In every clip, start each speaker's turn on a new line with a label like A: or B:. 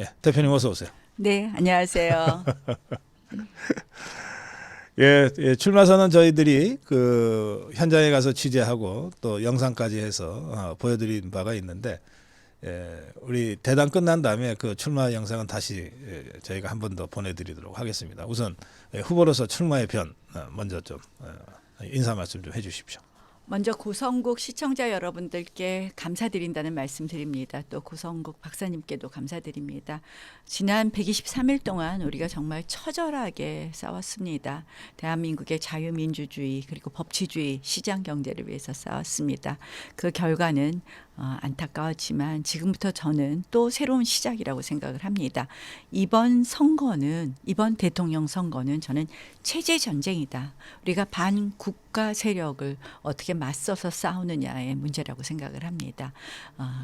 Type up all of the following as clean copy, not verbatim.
A: 예, 대표님 어서 오세요.
B: 네, 안녕하세요.
A: 예, 예, 출마선은 저희들이 그 현장에 가서 취재하고 또 영상까지 해서 보여드린 바가 있는데, 우리 대담 끝난 다음에 그 출마 영상은 다시 저희가 한 번 더 보내드리도록 하겠습니다. 우선 후보로서 출마의 변 먼저 좀 인사 말씀 좀 해주십시오.
B: 먼저 고성국 시청자 여러분들께 감사드린다는 말씀드립니다. 또 고성국 박사님께도 감사드립니다. 지난 123일 동안 우리가 정말 처절하게 싸웠습니다. 대한민국의 자유민주주의 그리고 법치주의 시장 경제를 위해서 싸웠습니다. 그 결과는 안타까웠지만 지금부터 저는 또 새로운 시작이라고 생각을 합니다. 이번 대통령 선거는 저는 체제 전쟁이다. 우리가 반국가 세력을 어떻게 맞서서 싸우느냐의 문제라고 생각을 합니다.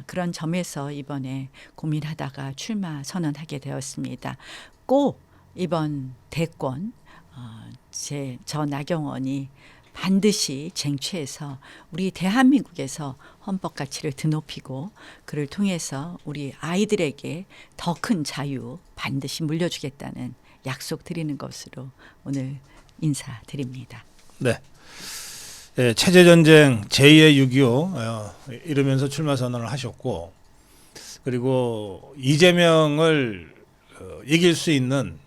B: 그런 점에서 이번에 고민하다가 출마 선언하게 되었습니다. 꼭 이번 대권 저 나경원이 반드시 쟁취해서 우리 대한민국에서 헌법 가치를 드높이고 그를 통해서 우리 아이들에게 더 큰 자유 반드시 물려주겠다는 약속 드리는 것으로 오늘 인사드립니다.
A: 네. 예, 체제전쟁 제2의 6.25 이러면서 출마 선언을 하셨고, 그리고 이재명을 이길 수 있는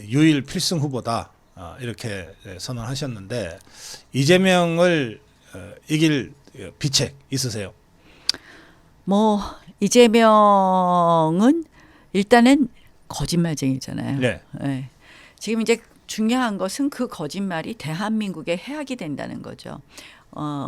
A: 유일 필승 후보다 이렇게 선언하셨는데, 이재명을 이길 비책 있으세요?
B: 이재명은 일단은 거짓말쟁이잖아요.
A: 네.
B: 네. 지금 이제 중요한 것은 그 거짓말이 대한민국의 해악이 된다는 거죠.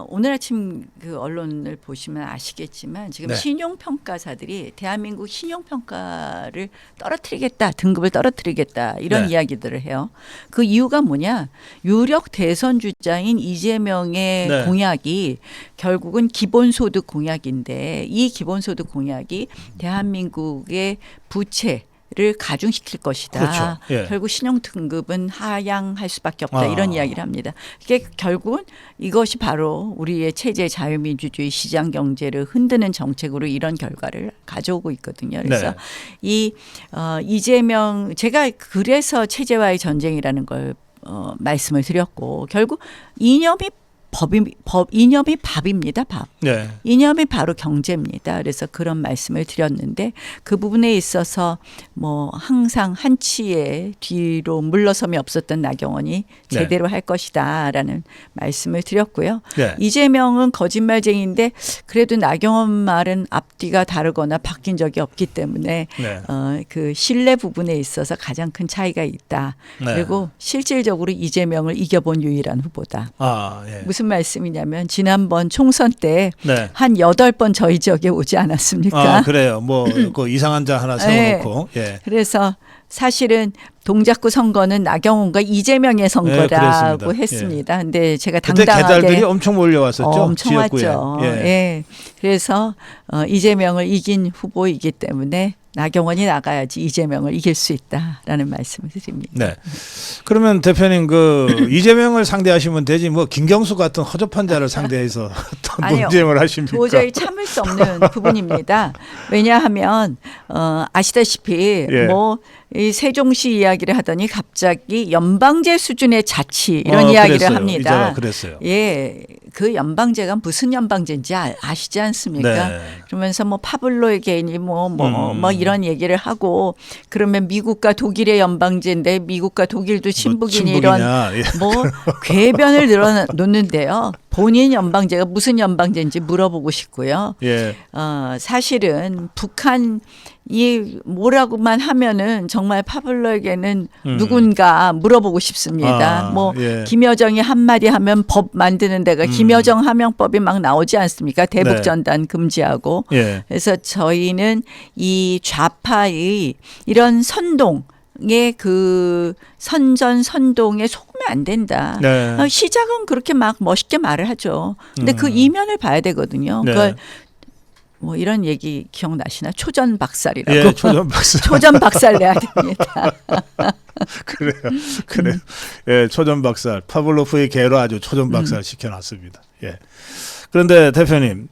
B: 오늘 아침 그 언론을 보시면 아시겠지만 지금
A: 네.
B: 신용평가사들이 대한민국 신용평가를 떨어뜨리겠다, 등급을 떨어뜨리겠다 이런
A: 네.
B: 이야기들을 해요. 그 이유가 뭐냐? 유력 대선 주자인 이재명의
A: 네.
B: 공약이 결국은 기본소득 공약인데, 이 기본소득 공약이 대한민국의 부채 를 가중시킬 것이다.
A: 그렇죠. 예.
B: 결국 신용 등급은 하향할 수밖에 없다. 이런 이야기를 합니다. 이게 결국은 이것이 바로 우리의 체제 자유민주주의 시장 경제를 흔드는 정책으로 이런 결과를 가져오고 있거든요. 그래서
A: 네.
B: 이 이재명, 제가 그래서 체제와의 전쟁이라는 걸 말씀을 드렸고, 결국 이념이 이념이 밥입니다. 밥.
A: 네.
B: 이념이 바로 경제입니다. 그래서 그런 말씀을 드렸는데, 그 부분에 있어서 항상 한치의 뒤로 물러섬이 없었던 나경원이 제대로 할 것이다라는 말씀을 드렸고요.
A: 네.
B: 이재명은 거짓말쟁이인데 그래도 나경원 말은 앞뒤가 다르거나 바뀐 적이 없기 때문에
A: 네.
B: 그 신뢰 부분에 있어서 가장 큰 차이가 있다.
A: 네.
B: 그리고 실질적으로 이재명을 이겨본 유일한 후보다.
A: 예.
B: 무슨 말씀이냐면 지난번 총선 때
A: 네.
B: 한 8번 저희 지역에 오지 않았습니까?
A: 그래요. 그 이상한 자 하나 세워놓고. 예.
B: 그래서 사실은 동작구 선거는 나경원과 이재명의 선거라고
A: 그랬습니다.
B: 했습니다. 근데 제가
A: 그때
B: 당당하게
A: 개달들이 엄청 몰려왔었죠.
B: 엄청
A: 지역구에.
B: 왔죠.
A: 예.
B: 예. 그래서 이재명을 이긴 후보이기 때문에 나경원이 나가야지 이재명을 이길 수 있다라는 말씀을 드립니다.
A: 네. 그러면 대표님 이재명을 상대하시면 되지 김경수 같은 허접한 자를 상대해서 어떤
B: 아니요.
A: 논쟁을 하십니까?
B: 도저히 참을 수 없는 부분입니다. 왜냐하면 아시다시피
A: 예.
B: 이 세종시 이야기를 하더니 갑자기 연방제 수준의 자치 이런 이야기를
A: 그랬어요.
B: 합니다.
A: 이자가 그랬어요.
B: 예, 그 연방제가 무슨 연방제인지 아시지 않습니까?
A: 네.
B: 그러면서 파블로의 개인이 이런 얘기를 하고, 그러면 미국과 독일의 연방제인데 미국과 독일도 친북이니 이런
A: 예.
B: 궤변을 늘어놓는데요. 본인 연방제가 무슨 연방제인지 물어보고 싶고요.
A: 예.
B: 사실은 북한이 뭐라고만 하면은 정말 파블로에게는 누군가 물어보고 싶습니다.
A: 예.
B: 김여정이 한마디 하면 법 만드는 데가 김여정 하명법이 막 나오지 않습니까? 대북전단 금지하고.
A: 예.
B: 그래서 저희는 이 좌파의 이런 선동의 그 선동에 속으면 안 된다.
A: 네.
B: 시작은 그렇게 막 멋있게 말을 하죠. 근데 그 이면을 봐야 되거든요.
A: 네.
B: 그걸 이런 얘기 기억나시나? 초전 박살이라고.
A: 예, 초전 박살.
B: 초전 박살 내야 됩니다.
A: 그래요. 예, 초전 박살. 파블로프의 개로 아주 초전 박살 시켜놨습니다. 예. 그런데 대표님,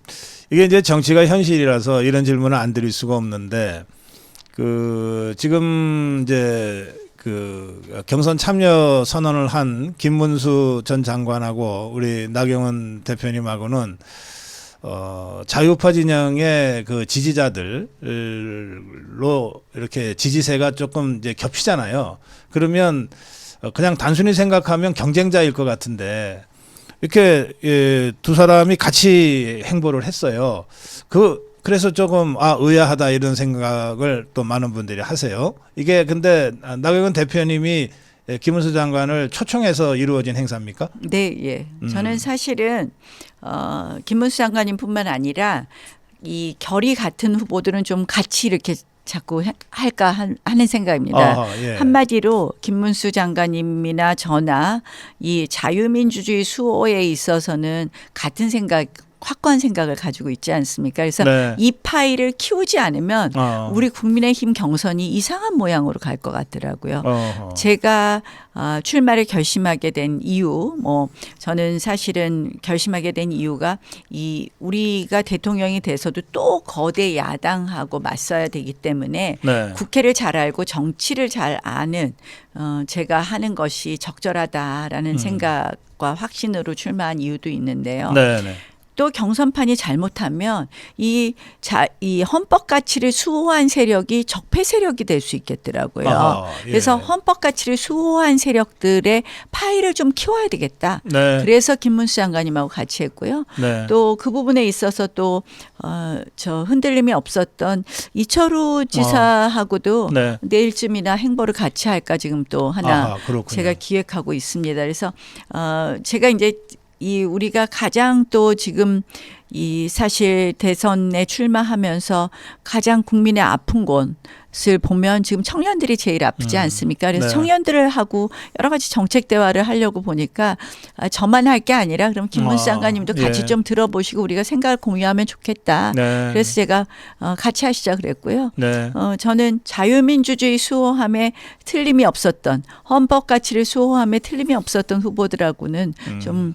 A: 이게 이제 정치가 현실이라서 이런 질문을 안 드릴 수가 없는데, 그 지금 이제 그 경선 참여 선언을 한 김문수 전 장관하고 우리 나경원 대표님하고는 자유파 진영의 그 지지자들로 이렇게 지지세가 조금 이제 겹치잖아요. 그러면 그냥 단순히 생각하면 경쟁자일 것 같은데 이렇게 두 사람이 같이 행보를 했어요. 그래서 조금 의아하다 이런 생각을 또 많은 분들이 하세요. 이게 근데 나경원 대표님이 김문수 장관을 초청해서 이루어진 행사입니까?
B: 네, 예. 저는 사실은 김문수 장관님뿐만 아니라 이 결이 같은 후보들은 좀 같이 이렇게 자꾸 할까 하는 생각입니다.
A: 예.
B: 한마디로 김문수 장관님이나 저나 이 자유민주주의 수호에 있어서는 같은 생각, 확고한 생각을 가지고 있지 않습니까? 그래서
A: 네.
B: 이 파일을 키우지 않으면 우리 국민의힘 경선이 이상한 모양으로 갈 것 같더라고요. 제가 출마를 결심하게 된 이유, 뭐 저는 사실은 결심하게 된 이유가 이 우리가 대통령이 돼서도 또 거대 야당하고 맞서야 되기 때문에
A: 네.
B: 국회를 잘 알고 정치를 잘 아는 제가 하는 것이 적절하다라는 생각과 확신으로 출마한 이유도 있는데요.
A: 네, 네.
B: 또 경선판이 잘못하면 이 헌법 가치를 수호한 세력이 적폐 세력이 될 수 있겠더라고요.
A: 예.
B: 그래서 헌법 가치를 수호한 세력들의 파일을 좀 키워야 되겠다.
A: 네.
B: 그래서 김문수 장관님하고 같이 했고요.
A: 네.
B: 또 그 부분에 있어서 또 저 흔들림이 없었던 이철우 지사하고도
A: 네.
B: 내일쯤이나 행보를 같이 할까 지금 또 하나
A: 그렇군요.
B: 제가 기획하고 있습니다. 그래서 제가 이제 이 우리가 가장 또 지금 이 사실 대선에 출마하면서 가장 국민의 아픈 곳을 보면 지금 청년들이 제일 아프지 않습니까? 그래서
A: 네.
B: 청년들을 하고 여러 가지 정책 대화를 하려고 보니까 저만 할 게 아니라 그럼 김문수 장관님도 같이
A: 예.
B: 좀 들어보시고 우리가 생각을 공유하면 좋겠다.
A: 네.
B: 그래서 제가 같이 하시자 그랬고요.
A: 네.
B: 저는 자유민주주의 수호함에 틀림이 없었던 헌법 가치를 수호함에 틀림이 없었던 후보들하고는 좀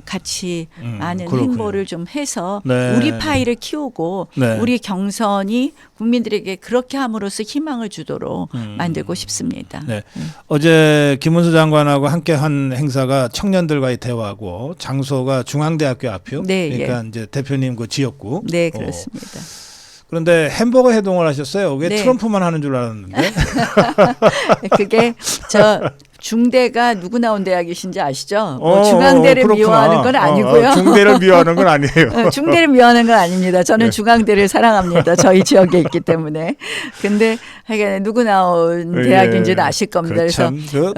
B: 같이 많은
A: 그렇군요.
B: 행보를 좀 해서
A: 네,
B: 우리
A: 네.
B: 파일을 키우고
A: 네.
B: 우리 경선이 국민들에게 그렇게 함으로써 희망을 주도록 만들고 싶습니다.
A: 네. 어제 김문수 장관하고 함께 한 행사가 청년들과의 대화고 장소가 중앙대학교 앞이요.
B: 네,
A: 그러니까 이제 대표님 그 지역구.
B: 네, 그렇습니다.
A: 그런데 햄버거 해동을 하셨어요. 왜
B: 네.
A: 트럼프만 하는 줄 알았는데.
B: 그게 저 중대가 누구 나온 대학이신지 아시죠? 뭐 중앙대를
A: 그렇구나.
B: 미워하는 건 아니고요.
A: 중대를 미워하는 건 아니에요.
B: 중대를 미워하는 건 아닙니다. 저는
A: 네.
B: 중앙대를 사랑합니다. 저희 지역에 있기 때문에. 근데 하여간 누구 나온 대학인지는
A: 예.
B: 아실 겁니다.
A: 참,
B: 그래서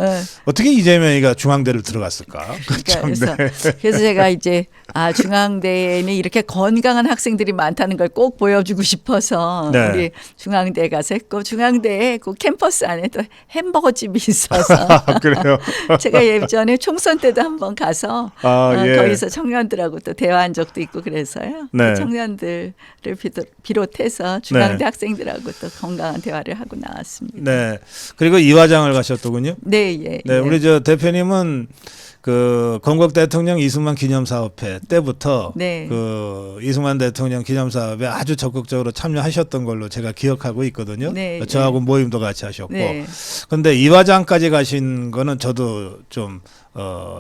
A: 어떻게 이재명이가 중앙대를 들어갔을까?
B: 그래서 제가 이제 중앙대에는 이렇게 건강한 학생들이 많다는 걸 꼭 보여주고 싶어서
A: 네.
B: 우리 중앙대에 가서 했고 중앙대에 그 캠퍼스 안에 또 햄버거 집이 있어서
A: 그래요.
B: 제가 예전에 총선 때도 한번 가서
A: 예.
B: 거기서 청년들하고 또 대화한 적도 있고 그래서요.
A: 네.
B: 그 청년들을 비롯해서 중앙대
A: 네.
B: 학생들하고 또 건강한 대화를 하고 나왔습니다.
A: 네. 그리고 이화장을 가셨더군요.
B: 네, 예.
A: 네,
B: 예.
A: 우리 저 대표님은 그 건국 대통령 이승만 기념사업회 때부터
B: 네.
A: 그 이승만 대통령 기념사업에 아주 적극적으로 참여하셨던 걸로 제가 기억하고 있거든요.
B: 네,
A: 저하고 모임도 같이 하셨고.
B: 네.
A: 그런데 이화장까지 가신 거는 저도 좀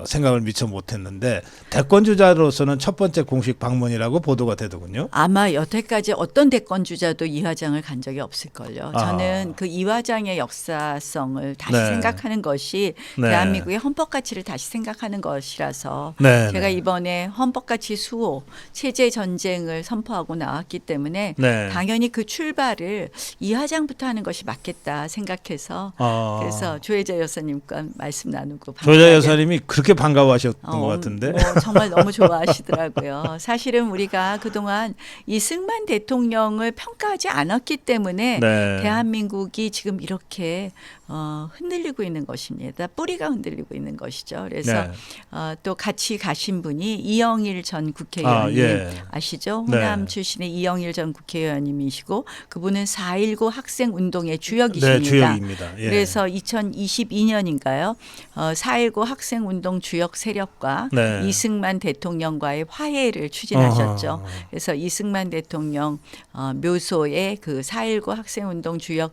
A: 생각을 미처 못했는데 대권 주자로서는 첫 번째 공식 방문이라고 보도가 되더군요.
B: 아마 여태까지 어떤 대권 주자도 이화장을 간 적이 없을걸요. 저는 그 이화장의 역사성을 다시
A: 네.
B: 생각하는 것이
A: 네.
B: 대한민국의 헌법 가치를 다시 생각하는 것이라서
A: 네,
B: 제가
A: 네.
B: 이번에 헌법 가치 수호, 체제 전쟁을 선포하고 나왔기 때문에
A: 네.
B: 당연히 그 출발을 이화장부터 하는 것이 맞겠다 생각해서 그래서 조혜자 여사님과 말씀 나누고
A: 조혜자 여사님이 그렇게 반가워하셨던 것 같은데.
B: 정말 너무 좋아하시더라고요. 사실은 우리가 그동안 이승만 대통령을 평가하지 않았기 때문에
A: 네.
B: 대한민국이 지금 이렇게 흔들리고 있는 것입니다. 뿌리가 흔들리고 있는 것이죠. 그래서
A: 네.
B: 또 같이 가신 분이 이영일 전 국회의원님
A: 예.
B: 아시죠?
A: 네.
B: 호남 출신의 이영일 전 국회의원님이시고 그분은 4.19 학생운동의 주역이십니다.
A: 네, 주역입니다. 예.
B: 그래서 2022년인가요? 4.19 학생운동 주역 세력과
A: 네.
B: 이승만 대통령과의 화해를 추진하셨죠.
A: 어허.
B: 그래서 이승만 대통령 묘소에 그 4.19 학생운동 주역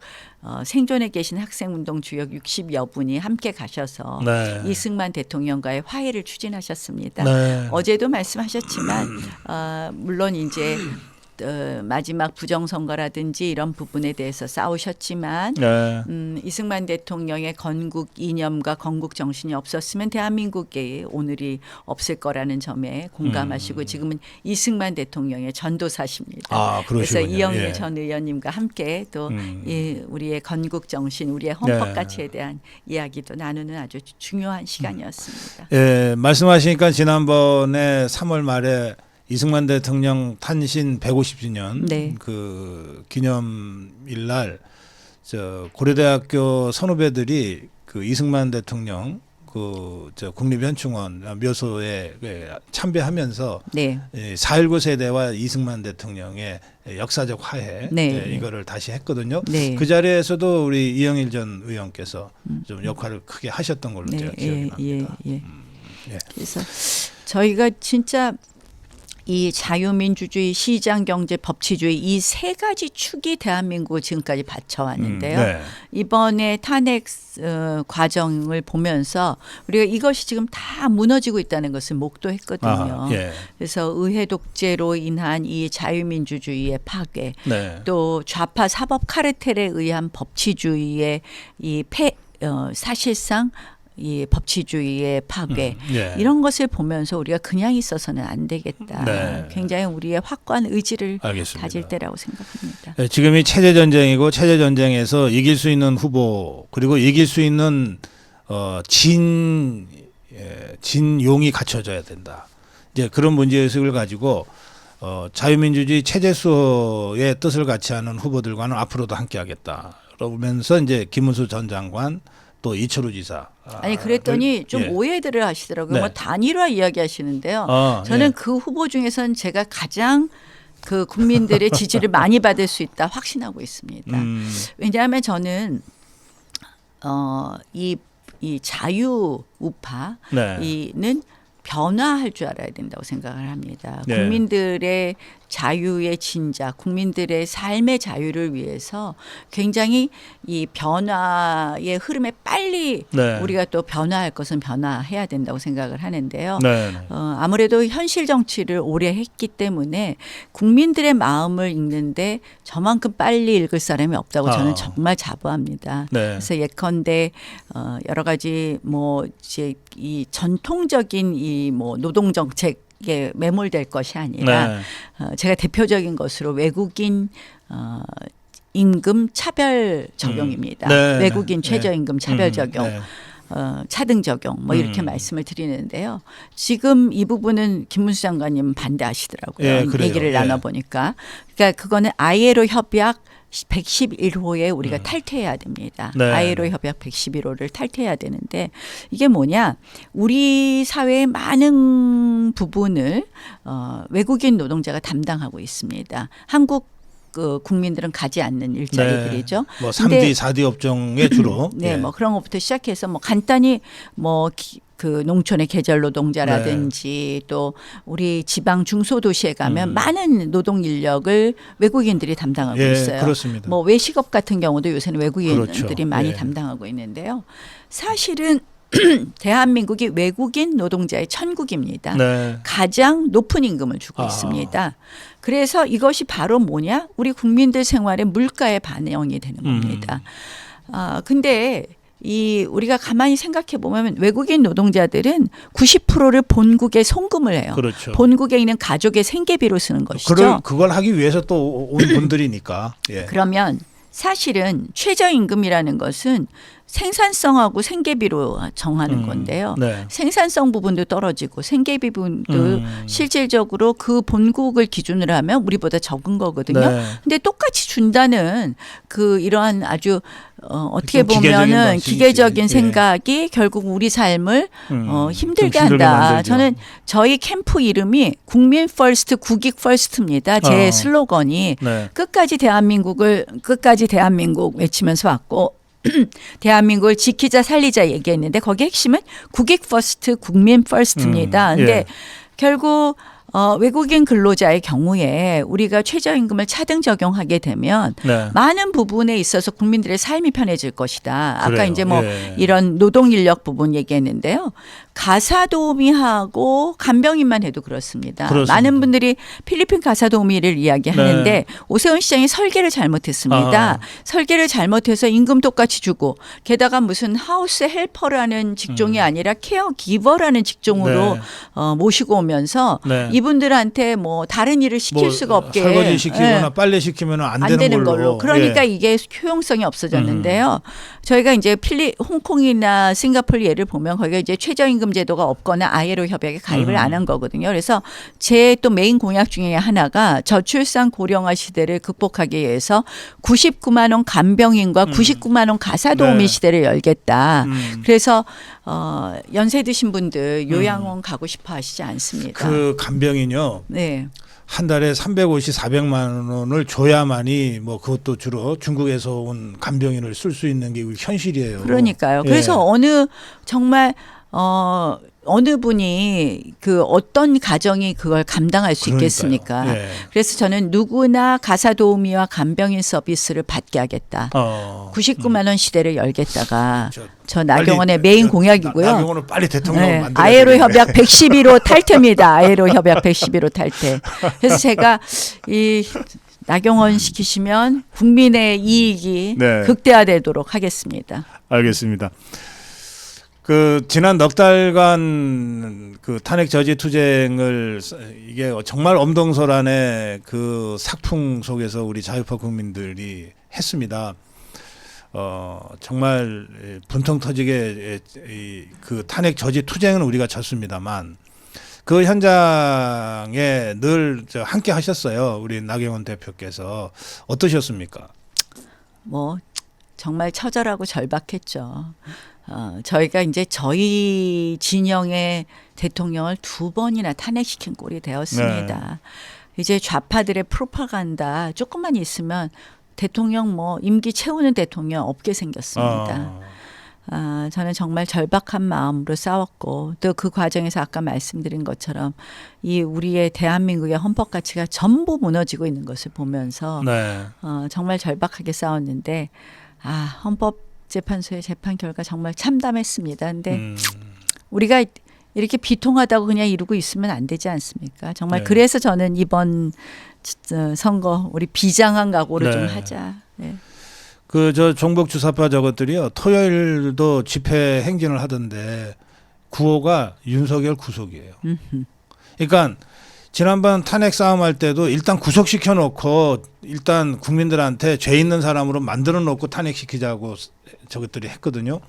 B: 생존해 계신 학생운동 주역 60여 분이 함께 가셔서
A: 네.
B: 이승만 대통령과의 화해를 추진하셨습니다.
A: 네.
B: 어제도 말씀하셨지만 물론 이제 마지막 부정선거라든지 이런 부분에 대해서 싸우셨지만
A: 네.
B: 이승만 대통령의 건국 이념과 건국 정신이 없었으면 대한민국의 오늘이 없을 거라는 점에 공감하시고 지금은 이승만 대통령의 전도사십니다.
A: 아,
B: 그래서
A: 그러시군요.
B: 이영일
A: 예.
B: 전 의원님과 함께 또 이 우리의 건국 정신, 우리의 헌법
A: 네.
B: 가치에 대한 이야기도 나누는 아주 중요한 시간이었습니다.
A: 예, 말씀하시니까 지난번에 3월 말에 이승만 대통령 탄신 150주년
B: 네.
A: 그 기념일 날 저 고려대학교 선후배들이 그 이승만 대통령 그 저 국립현충원 묘소에 참배하면서
B: 네.
A: 4.19 세대와 이승만 대통령의 역사적 화해
B: 네.
A: 이거를 다시 했거든요.
B: 네.
A: 그 자리에서도 우리 이영일 전 의원께서 좀 역할을 크게 하셨던 걸로 제가 기억이 납니다.
B: 예.
A: 예.
B: 그래서 저희가 진짜 이 자유민주주의, 시장경제, 법치주의 이 세 가지 축이 대한민국을 지금까지 바쳐왔는데요.
A: 네.
B: 이번에 탄핵 과정을 보면서 우리가 이것이 지금 다 무너지고 있다는 것을 목도했거든요.
A: 아, 예.
B: 그래서 의회 독재로 인한 이 자유민주주의의 파괴,
A: 네.
B: 또 좌파 사법 카르텔에 의한 법치주의의 이 사실상 이 법치주의의 파괴
A: 예.
B: 이런 것을 보면서 우리가 그냥 있어서는 안 되겠다.
A: 네.
B: 굉장히 우리의 확고한 의지를
A: 알겠습니다.
B: 가질 때라고 생각합니다.
A: 네, 지금이 체제 전쟁이고 체제 전쟁에서 이길 수 있는 후보 그리고 이길 수 있는 진용이 갖춰져야 된다. 이제 그런 문제의식을 가지고 자유민주주의 체제 수호의 뜻을 같이 하는 후보들과는 앞으로도 함께하겠다. 그러면서 이제 김문수 전 장관 또 이철우 지사.
B: 아니 그랬더니 좀
A: 예.
B: 오해들을 하시더라고요.
A: 네.
B: 뭐 단일화 이야기하시는데요. 저는
A: 예.
B: 그 후보 중에서는 제가 가장 그 국민들의 지지를 많이 받을 수 있다 확신하고 있습니다. 왜냐하면 저는 이 자유 우파
A: 네.
B: 이는 변화할 줄 알아야 된다고 생각을 합니다.
A: 네.
B: 국민들의 자유의 진자, 국민들의 삶의 자유를 위해서 굉장히 이 변화의 흐름에 빨리
A: 네.
B: 우리가 또 변화할 것은 변화해야 된다고 생각을 하는데요.
A: 네.
B: 아무래도 현실 정치를 오래 했기 때문에 국민들의 마음을 읽는데 저만큼 빨리 읽을 사람이 없다고 저는 정말 자부합니다.
A: 네.
B: 그래서 예컨대 여러 가지 뭐 이제 이 전통적인 이 뭐 노동 정책에 매몰될 것이 아니라
A: 네.
B: 제가 대표적인 것으로 외국인 임금 차별 적용입니다.
A: 네.
B: 외국인 최저임금 차별 적용.
A: 네.
B: 차등 적용 뭐 이렇게 말씀을 드리는데요. 지금 이 부분은 김문수 장관님 반대하시더라고요.
A: 예, 그래요.
B: 얘기를
A: 예.
B: 나눠보니까. 그러니까 그거는 ILO 협약 111호에 우리가 탈퇴해야 됩니다.
A: 네.
B: ILO 협약 111호를 탈퇴해야 되는데 이게 뭐냐. 우리 사회의 많은 부분을 외국인 노동자가 담당하고 있습니다. 한국 그 국민들은 가지 않는 일자리들이죠.
A: 뭐
B: 근데
A: 3D, 4D 업종에 주로.
B: 네,
A: 예.
B: 뭐 그런 것부터 시작해서 뭐 간단히 뭐 그 농촌의 계절 노동자라든지 또 우리 지방 중소도시에 가면 많은 노동 인력을 외국인들이 담당하고
A: 예,
B: 있어요.
A: 그렇습니다.
B: 뭐 외식업 같은 경우도 요새는 외국인들이
A: 그렇죠.
B: 많이
A: 예.
B: 담당하고 있는데요. 사실은 대한민국이 외국인 노동자의 천국입니다.
A: 네.
B: 가장 높은 임금을 주고 있습니다. 그래서 이것이 바로 뭐냐? 우리 국민들 생활의 물가에 반영이 되는 겁니다. 근데 우리가 가만히 생각해 보면 외국인 노동자들은 90%를 본국에 송금을 해요.
A: 그렇죠.
B: 본국에 있는 가족의 생계비로 쓰는 것이죠.
A: 그걸 하기 위해서 또 온 분들이니까. 예.
B: 그러면 사실은 최저임금이라는 것은 생산성하고 생계비로 정하는 건데요.
A: 네.
B: 생산성 부분도 떨어지고 생계비 부분도 실질적으로 그 본국을 기준으로 하면 우리보다 적은 거거든요.
A: 네.
B: 근데 똑같이 준다는 그 이러한 아주 어떻게
A: 좀 기계적인
B: 보면은
A: 방식이지.
B: 기계적인
A: 예.
B: 생각이 결국 우리 삶을 힘들게
A: 좀 힘들게
B: 한다.
A: 만들죠.
B: 저는 저희 캠프 이름이 국민 퍼스트, 국익 퍼스트입니다. 제 슬로건이
A: 네.
B: 끝까지 대한민국 외치면서 왔고 대한민국을 지키자 살리자 얘기했는데 거기 핵심은 국익 퍼스트, 국민 퍼스트입니다. 근데
A: 예.
B: 결국 외국인 근로자의 경우에 우리가 최저임금을 차등 적용하게 되면
A: 네.
B: 많은 부분에 있어서 국민들의 삶이 편해질 것이다. 아까
A: 그래요.
B: 이제 뭐
A: 예.
B: 이런 노동 인력 부분 얘기했는데요. 가사도우미하고 간병인만 해도 그렇습니다.
A: 그렇습니다.
B: 많은 분들이 필리핀 가사도우미를 이야기하는데
A: 네.
B: 오세훈 시장이 설계를 잘못했습니다.
A: 아.
B: 설계를 잘못해서 임금 똑같이 주고 게다가 무슨 하우스 헬퍼라는 직종이 아니라 케어 기버라는 직종으로
A: 네.
B: 모시고 오면서
A: 네.
B: 이분들한테 뭐 다른 일을 시킬
A: 뭐
B: 수가 없게
A: 설거지 시키거나
B: 예.
A: 빨래 시키면 안
B: 안 되는
A: 걸로.
B: 걸로. 그러니까
A: 예.
B: 이게 효용성이 없어졌는데요. 저희가 이제 홍콩이나 싱가포르 예를 보면 거기가 이제 최저임금 제도가 없거나 ILO 협약에 가입을 안 한 거거든요. 그래서 제 또 메인 공약 중에 하나가 저출산 고령화 시대를 극복하기 위해서 99만 원 간병인과 99만 원 가사도우미
A: 네.
B: 시대를 열겠다.
A: 음.
B: 그래서 연세 드신 분들 요양원 가고 싶어 하시지 않습니다.
A: 그 간병인요.
B: 네.
A: 한 달에 350, 400만 원을 줘야만이 뭐 그것도 주로 중국에서 온 간병인을 쓸 수 있는 게 현실이에요.
B: 그러니까요.
A: 예.
B: 그래서 정말 어느 분이 그 어떤 가정이 그걸 감당할 수
A: 그러니까요.
B: 있겠습니까?
A: 예.
B: 그래서 저는 누구나 가사도우미와 간병인 서비스를 받게 하겠다. 99만 원 시대를 열겠다가 저 나경원의 메인 공약이고요.
A: 나경원은 빨리 대통령
B: 네,
A: 만들어야
B: 아예로
A: 되겠네.
B: 협약 112로 탈퇴입니다. 아예로 협약 112로 탈퇴. 그래서 제가 이 나경원 시키시면 국민의 이익이
A: 네.
B: 극대화되도록 하겠습니다.
A: 알겠습니다. 그 지난 넉 달간 그 탄핵 저지 투쟁을 이게 정말 엄동설안의 그 삭풍 속에서 우리 자유파 국민들이 했습니다. 정말 분통 터지게 그 탄핵 저지 투쟁은 우리가 졌습니다만 그 현장에 늘 함께 하셨어요. 우리 나경원 대표께서 어떠셨습니까?
B: 뭐 정말 처절하고 절박했죠. 저희가 이제 저희 진영의 대통령을 2번이나 탄핵시킨 꼴이 되었습니다. 이제 좌파들의 프로파간다 조금만 있으면 대통령 뭐 임기 채우는 대통령 없게 생겼습니다. 저는 정말 절박한 마음으로 싸웠고 또 그 과정에서 아까 말씀드린 것처럼 이 우리의 대한민국의 헌법 가치가 전부 무너지고 있는 것을 보면서
A: 네.
B: 정말 절박하게 싸웠는데 헌법재판소의 재판 결과 정말 참담했습니다. 근데 우리가 이렇게 비통하다고 그냥 이러고 있으면 안 되지 않습니까? 정말
A: 네.
B: 그래서 저는 이번 선거 우리 비장한 각오를
A: 네.
B: 좀 하자. 네.
A: 그 저 종북 주사파 저것들이요. 토요일도 집회 행진을 하던데 구호가 윤석열 구속이에요. 그러니까 지난번 탄핵 싸움할 때도 일단 구속시켜 놓고 일단 국민들한테 죄 있는 사람으로 만들어 놓고 탄핵시키자고 저것들이 했거든요.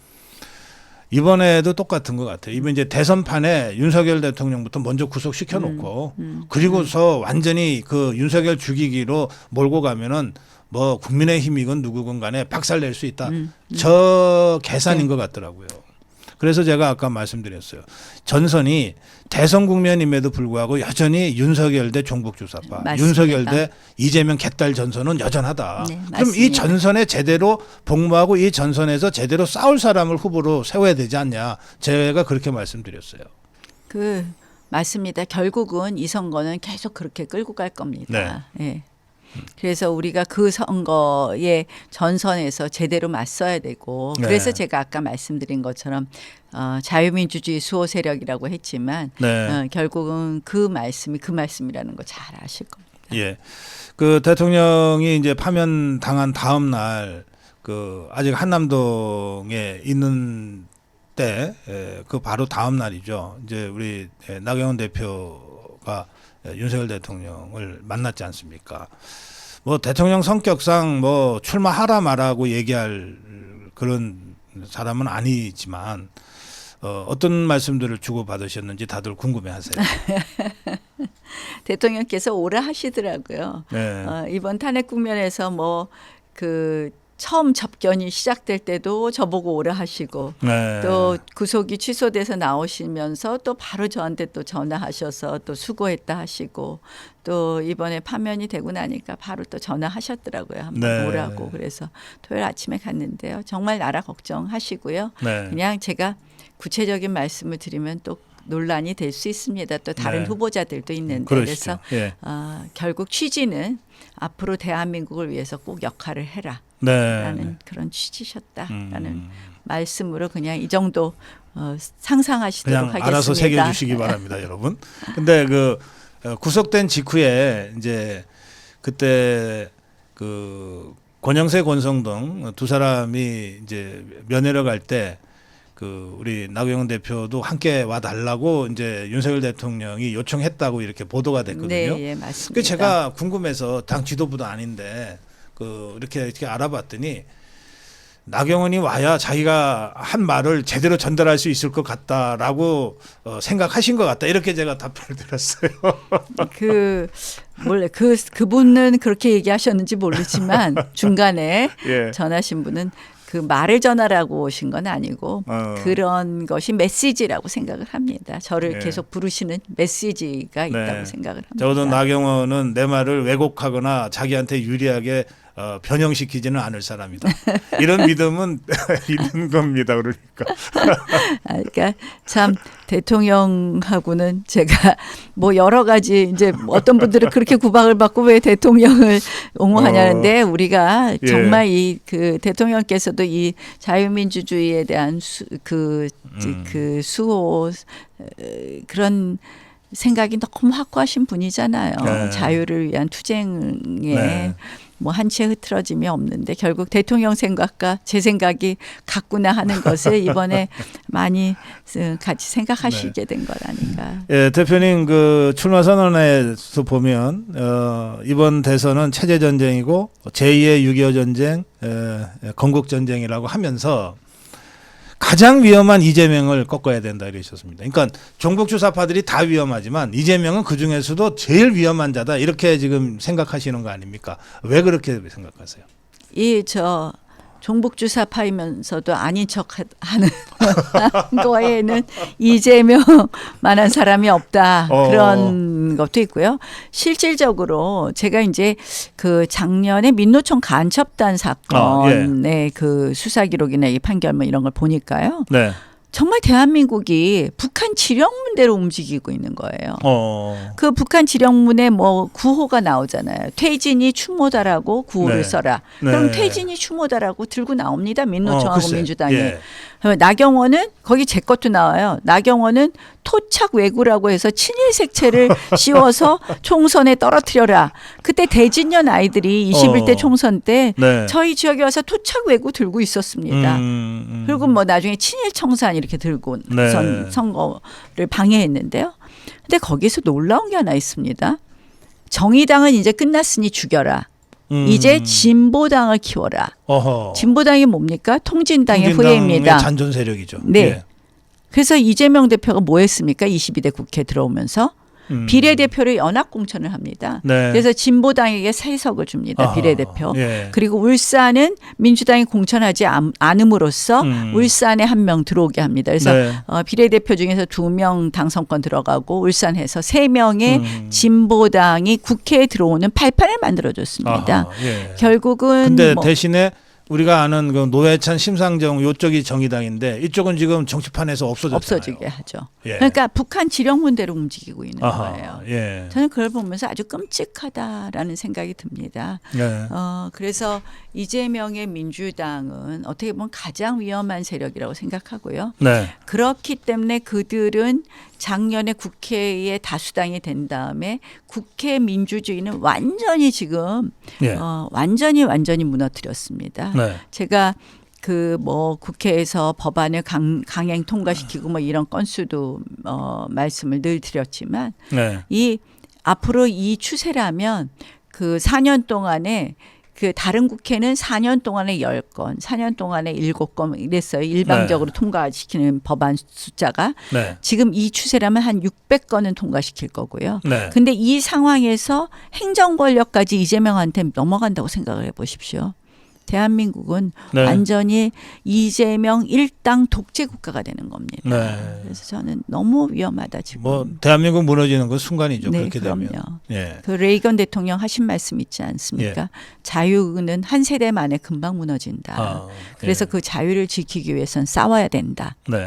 A: 이번에도 똑같은 것 같아요. 이번 이제 대선판에 윤석열 대통령부터 먼저 구속시켜 놓고 그리고서 완전히 그 윤석열 죽이기로 몰고 가면은 뭐 국민의힘이건 누구건 간에 박살낼 수 있다. 저 계산인 것 같더라고요. 그래서 제가 아까 말씀드렸어요. 전선이 대선 국면임에도 불구하고 여전히 윤석열 대 종북주사파,
B: 맞습니다.
A: 윤석열 대 이재명 개딸 전선은 여전하다.
B: 네,
A: 그럼 이
B: 맞습니다.
A: 전선에 제대로 복무하고 이 전선에서 제대로 싸울 사람을 후보로 세워야 되지 않냐. 제가 그렇게 말씀드렸어요.
B: 맞습니다. 결국은 이 선거는 계속 그렇게 끌고 갈 겁니다. 네. 그래서 우리가 그 선거의 전선에서 제대로 맞서야 되고 그래서
A: 네.
B: 제가 아까 말씀드린 것처럼 자유민주주의 수호 세력이라고 했지만
A: 네.
B: 결국은 그 말씀이라는 거 잘 아실 겁니다.
A: 예. 그 대통령이 이제 파면 당한 다음 날 그 아직 한남동에 있는 때 그 바로 다음 날이죠. 이제 우리 나경원 대표가 윤석열 대통령을 만났지 않습니까? 뭐 대통령 성격상 뭐 출마하라 말하고 얘기할 그런 사람은 아니지만 어떤 말씀들을 주고 받으셨는지 다들 궁금해하세요.
B: 대통령께서 오라 하시더라고요.
A: 네.
B: 이번 탄핵 국면에서 처음 접견이 시작될 때도 저보고 오라 하시고
A: 네.
B: 또 구속이 취소돼서 나오시면서 또 바로 저한테 또 전화하셔서 또 수고했다 하시고 또 이번에 파면이 되고 나니까 바로 또 전화하셨더라고요. 한번
A: 네.
B: 오라고. 그래서 토요일 아침에 갔는데요. 정말 나라 걱정하시고요.
A: 네.
B: 그냥 제가 구체적인 말씀을 드리면 또 논란이 될 수 있습니다. 또 다른
A: 네.
B: 후보자들도 있는데
A: 그러시죠.
B: 그래서
A: 예.
B: 결국 취지는 앞으로 대한민국을 위해서 꼭 역할을
A: 네.
B: 해라라는 그런 취지셨다라는 말씀으로 그냥 이 정도 상상하시도록
A: 그냥
B: 하겠습니다.
A: 알아서 새겨주시기 바랍니다, 여러분. 근데 그 구속된 직후에 이제 그때 그 권영세, 권성동 두 사람이 이제 면회를 갈 때 그 우리 나경원 대표도 함께 와 달라고 이제 윤석열 대통령이 요청했다고 이렇게 보도가 됐거든요.
B: 네, 예, 맞습니다.
A: 그 제가 궁금해서 당 지도부도 아닌데 그 이렇게 알아봤더니 나경원이 와야 자기가 한 말을 제대로 전달할 수 있을 것 같다라고 생각하신 것 같다. 이렇게 제가 답변을 드렸어요.
B: 그분은 그렇게 얘기하셨는지 모르지만 중간에
A: 예.
B: 전하신 분은 그 말을 전하라고 오신 건 아니고 그런 것이 메시지라고 생각을 합니다. 저를
A: 예.
B: 계속 부르시는 메시지가 있다고
A: 네.
B: 생각을 합니다.
A: 적어도 나경원은 내 말을 왜곡하거나 자기한테 유리하게 변형시키지는 않을 사람이다. 이런 믿음은 있는 겁니다. 그러니까.
B: 그러니까 참 대통령하고는 제가 뭐 여러 가지 이제 어떤 분들은 그렇게 구박을 받고 왜 대통령을 옹호하냐는데 우리가
A: 예.
B: 정말 이 그 대통령께서도 이 자유민주주의에 대한 그 수호 그런 생각이 너무 확고하신 분이잖아요.
A: 네.
B: 자유를 위한 투쟁에
A: 네.
B: 뭐 한치의 흐트러짐이 없는데 결국 대통령 생각과 제 생각이 같구나 하는 것을 이번에 많이 같이 생각하시게 된 것 아닌가.
A: 예, 대표님 그 출마 선언에서 보면 이번 대선은 체제 전쟁이고 제2의 6.25 전쟁, 건국 전쟁이라고 하면서 가장 위험한 이재명을 꺾어야 된다 이러셨습니다. 그러니까 종북 주사파들이 다 위험하지만 이재명은 그 중에서도 제일 위험한 자다 이렇게 지금 생각하시는 거 아닙니까? 왜 그렇게 생각하세요?
B: 종북주사파이면서도 아닌 척하는 거에는 이재명만한 사람이 없다 그런 것도 있고요. 실질적으로 제가 이제 그 작년에 민노총 간첩단 사건의 그 수사 기록이나 이 판결 뭐 이런 걸 보니까요.
A: 네.
B: 정말 대한민국이 북한 지령문대로 움직이고 있는 거예요. 그 북한 지령문에 뭐 구호가 나오잖아요. 퇴진이 추모다라고 구호를
A: 네.
B: 써라.
A: 네.
B: 그럼 퇴진이 추모다라고 들고 나옵니다. 민노총하고
A: 글쎄.
B: 민주당이.
A: 예.
B: 나경원은 거기 제 것도 나와요. 나경원은 토착 왜구라고 해서 친일 색채를 씌워서 총선에 떨어뜨려라. 그때 대진년 아이들이 21대 총선 때
A: 네.
B: 저희 지역에 와서 토착 왜구 들고 있었습니다. 그리고 뭐 나중에 친일 청산 이렇게 들고
A: 네.
B: 선거를 방해했는데요. 근데 거기서 놀라운 게 하나 있습니다. 정의당은 이제 끝났으니 죽여라. 이제 진보당을 키워라. 진보당이 뭡니까? 통진당의 후예입니다.
A: 잔존 세력이죠.
B: 네.
A: 예.
B: 그래서 이재명 대표가 뭐 했습니까? 22대 국회 들어오면서 비례대표를 연합 공천을 합니다.
A: 네.
B: 그래서 진보당에게 3석을 줍니다. 비례대표.
A: 예.
B: 그리고 울산은 민주당이 공천하지 않음으로써 울산에 1명 들어오게 합니다. 그래서
A: 네.
B: 비례대표 중에서 2명 당선권 들어가고 울산에서 3명의 진보당이 국회에 들어오는 발판을 만들어줬습니다.
A: 예.
B: 결국은
A: 근데
B: 뭐
A: 대신에 우리가 아는 그 노회찬, 심상정 이쪽이 정의당인데 이쪽은 지금 정치판에서 없어졌잖아요.
B: 없어지게 하죠.
A: 예.
B: 그러니까 북한 지령문대로 움직이고 있는 거예요.
A: 예.
B: 저는 그걸 보면서 아주 끔찍하다라는 생각이 듭니다.
A: 예.
B: 그래서 이재명의 민주당은 어떻게 보면 가장 위험한 세력이라고 생각하고요.
A: 네.
B: 그렇기 때문에 그들은 작년에 국회에 다수당이 된 다음에 국회 민주주의는 완전히 지금
A: 예.
B: 완전히 무너뜨렸습니다.
A: 네.
B: 제가 그 뭐 국회에서 법안을 강행 통과시키고 뭐 이런 건수도 말씀을 늘 드렸지만
A: 네.
B: 앞으로 이 추세라면 그 4년 동안에 그 다른 국회는 4년 동안에 10건, 4년 동안에 7건 이랬어요. 일방적으로 통과시키는 법안 숫자가.
A: 네.
B: 지금 이 추세라면 한 600건은 통과시킬 거고요.
A: 네.
B: 근데 이 상황에서 행정 권력까지 이재명한테 넘어간다고 생각을 해 보십시오. 대한민국은
A: 네.
B: 완전히 이재명 일당 독재 국가가 되는 겁니다.
A: 네.
B: 그래서 저는 너무 위험하다 지금.
A: 뭐 대한민국 무너지는 건 순간이죠.
B: 네,
A: 그렇게
B: 그럼요.
A: 되면. 예.
B: 그 레이건 대통령 하신 말씀 있지 않습니까? 자유는 한 세대 만에 금방 무너진다.
A: 아,
B: 그래서
A: 예.
B: 그 자유를 지키기 위해서는 싸워야 된다.
A: 네.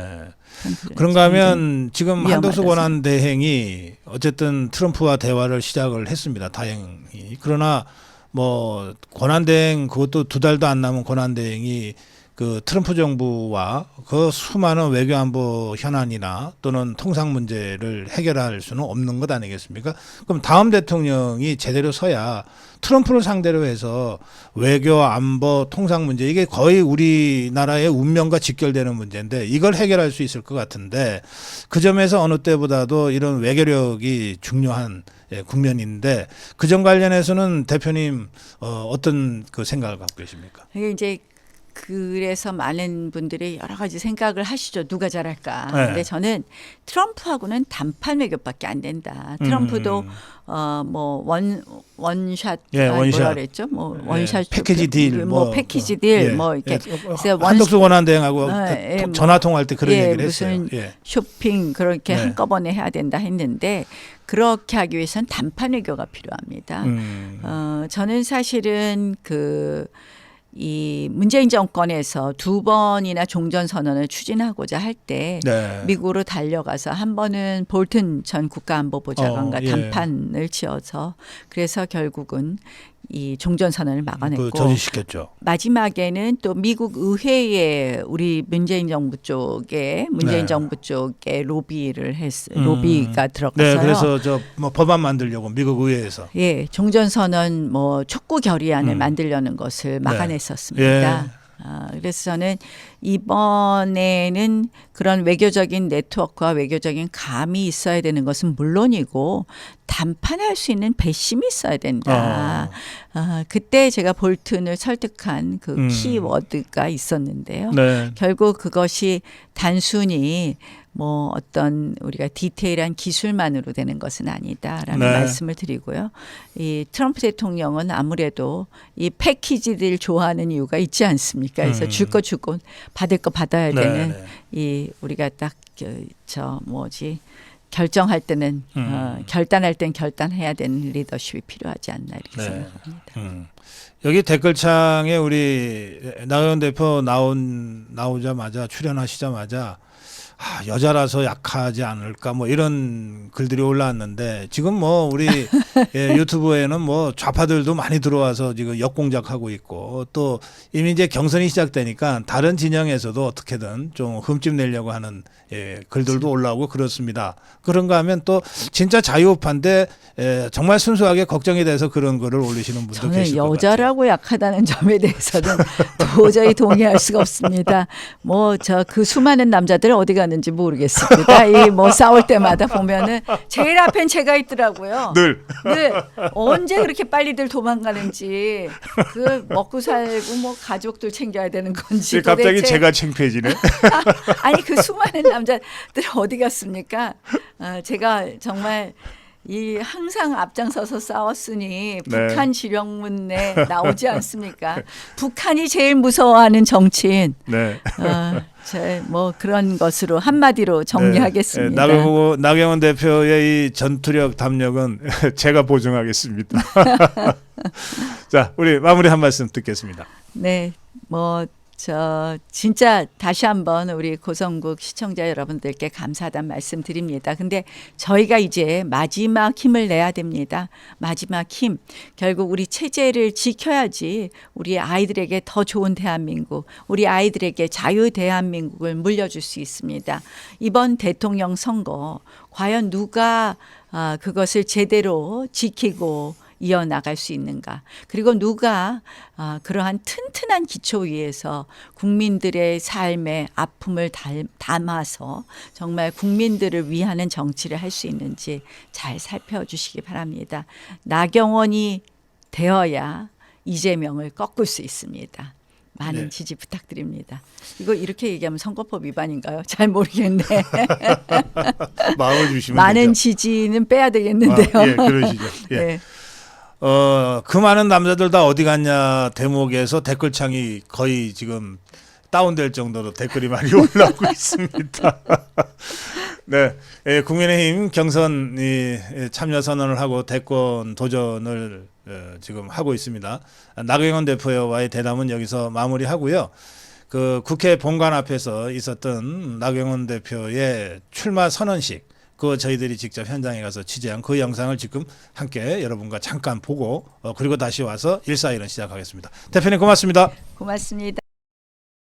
B: 저는
A: 그런가 하면 지금
B: 위험하다
A: 한덕수 권한대행이 어쨌든 트럼프와 대화를 시작을 했습니다. 다행히. 그러나 뭐 권한대행 그것도 2달도 안 남은 권한대행이 그 트럼프 정부와 그 수많은 외교안보 현안이나 또는 통상 문제를 해결할 수는 없는 것 아니겠습니까? 그럼 다음 대통령이 제대로 서야 트럼프를 상대로 해서 외교, 안보, 통상 문제 이게 거의 우리나라의 운명과 직결되는 문제인데 이걸 해결할 수 있을 것 같은데 그 점에서 어느 때보다도 이런 외교력이 중요한 국면인데 그 점 관련해서는 대표님 어떤 그 생각을 갖고 계십니까?
B: 이게 이제 그래서 많은 분들이 여러 가지 생각을 하시죠. 누가 잘할까.
A: 네.
B: 근데 저는 트럼프하고는 단판 외교밖에 안 된다. 트럼프도 뭐 원샷
A: 예, 원샷.
B: 뭐라 그랬죠? 뭐 원샷
A: 패키지 딜,
B: 뭐 패키지 딜 뭐 이렇게 그래서
A: 한덕수 권한대행하고
B: 예,
A: 전화 통화할 때 그런
B: 예,
A: 얘기를 했어요.
B: 무슨
A: 예.
B: 쇼핑 그렇게
A: 네.
B: 한꺼번에 해야 된다 했는데 그렇게 하기 위해서는 단판 외교가 필요합니다. 저는 사실은 이 문재인 정권에서 2번이나 종전 선언을 추진하고자 할 때
A: 네.
B: 미국으로 달려가서 한 번은 볼튼 전 국가안보보좌관과
A: 예.
B: 단판을 지어서 그래서 결국은 이 종전 선언을 막아냈고
A: 저지시켰죠.
B: 마지막에는 또 미국 의회에 우리 문재인 정부 쪽에
A: 네.
B: 로비를 로비가 들어가서요.
A: 네, 그래서 저 뭐 법안 만들려고 미국 의회에서.
B: 예, 종전 선언 뭐 촉구 결의안을 만들려는 것을 막아냈었습니다.
A: 예.
B: 그래서 저는 이번에는 그런 외교적인 네트워크와 외교적인 감이 있어야 되는 것은 물론이고 담판할 수 있는 배심이 있어야 된다. 그때 제가 볼튼을 설득한 그 키워드가 있었는데요.
A: 네.
B: 결국 그것이 단순히 뭐 어떤 우리가 디테일한 기술만으로 되는 것은 아니다라는
A: 네.
B: 말씀을 드리고요. 이 트럼프 대통령은 아무래도 이 패키지들 좋아하는 이유가 있지 않습니까? 그래서 줄 거 주고 받을 거 받아야
A: 네,
B: 되는
A: 네.
B: 이 우리가 딱 결정할 때는 결단할 땐 결단해야 되는 리더십이 필요하지 않나 이렇게
A: 네.
B: 생각합니다.
A: 여기 댓글창에 우리 나경원 대표 나오자마자 출연하시자마자 여자라서 약하지 않을까 뭐 이런 글들이 올라왔는데 지금 뭐 우리 유튜브에는 뭐 좌파들도 많이 들어와서 지금 역공작하고 있고 또 이미 이제 경선이 시작되니까 다른 진영에서도 어떻게든 좀 흠집 내려고 하는 글들도 올라오고 그렇습니다. 그런가 하면 또 진짜 자유우파인데 정말 순수하게 걱정이 돼서 그런 글을 올리시는 분도
B: 저는
A: 계실 것 같아요.
B: 여자라고 약하다는 점에 대해서는 도저히 동의할 수가 없습니다. 뭐 그 수많은 남자들 어디 갔는지 모르겠습니다. 이 뭐 싸울 때마다 보면은 제일 앞엔 제가 있더라고요.
A: 늘.
B: 언제 그렇게 빨리들 도망가는지 그 먹고 살고 뭐 가족들 챙겨야 되는 건지
A: 갑자기
B: 도대체
A: 제가 창피해지네.
B: 아니 그 수많은 남자들 어디 갔습니까? 제가 정말 항상 앞장서서 싸웠으니
A: 네.
B: 북한 지령문에 나오지 않습니까? 북한이 제일 무서워하는 정치인.
A: 네.
B: 뭐 그런 것으로 한마디로 정리하겠습니다.
A: 나경원 대표의 이 전투력 담력은 제가 보증하겠습니다. 자, 우리 마무리 한 말씀 듣겠습니다.
B: 네, 진짜 다시 한번 우리 고성국 시청자 여러분들께 감사하다는 말씀 드립니다. 근데 저희가 이제 마지막 힘을 내야 됩니다. 마지막 힘. 결국 우리 체제를 지켜야지 우리 아이들에게 더 좋은 대한민국, 우리 아이들에게 자유 대한민국을 물려줄 수 있습니다. 이번 대통령 선거 과연 누가 그것을 제대로 지키고 이어나갈 수 있는가. 그리고 누가 그러한 튼튼한 기초 위에서 국민들의 삶의 아픔을 담아서 정말 국민들을 위하는 정치를 할 수 있는지 잘 살펴주시기 바랍니다. 나경원이 되어야 이재명을 꺾을 수 있습니다. 많은 지지 부탁드립니다. 이거 이렇게 얘기하면 선거법 위반인가요? 잘 모르겠네.
A: 마음을 주시면
B: 많은
A: 되죠.
B: 지지는 빼야 되겠는데요.
A: 예, 그러시죠. 예.
B: 네.
A: 그 많은 남자들 다 어디 갔냐 대목에서 댓글창이 거의 지금 다운될 정도로 댓글이 많이 올라오고 있습니다. 네, 국민의힘 경선 참여 선언을 하고 대권 도전을 지금 하고 있습니다. 나경원 대표와의 대담은 여기서 마무리하고요. 그 국회 본관 앞에서 있었던 나경원 대표의 출마 선언식, 그거 저희들이 직접 현장에 가서 취재한 그 영상을 지금 함께 여러분과 잠깐 보고 그리고 다시 와서 141은 시작하겠습니다. 대표님 고맙습니다.
B: 고맙습니다.